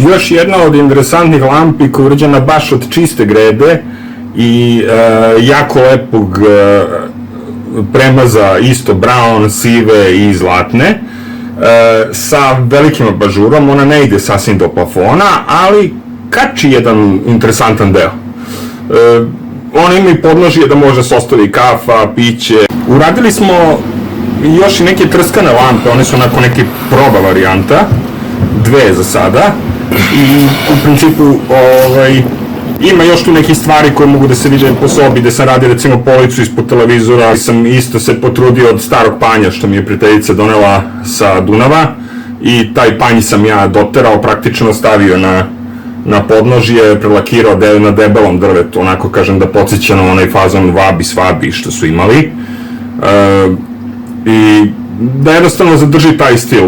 Još jedna od interesantnih lampi koja je urađena baš od čiste grede i jako lepog premaza, isto brown, sive i zlatne, sa velikim abažurom. Ona ne ide sasvim do plafona, ali kači jedan interesantan deo. Ona ima i podnožje da može se ostavi kafa, piće. Uradili smo još i neke trskane lampe, one su onako neke proba varijanta, dve za sada, i u principu ima još tu nekih stvari koje mogu da se vide po sobi, gde sam radio recimo policu ispod televizora, sam isto se potrudio od starog panja što mi je prijateljica donela sa Dunava, i taj panj sam ja doterao, praktično stavio na podnožje, prelakirao na debelom drvetu, onako kažem da podsjeća na onaj fazon vabi svabi što su imali, i da jednostavno zadrži taj stil.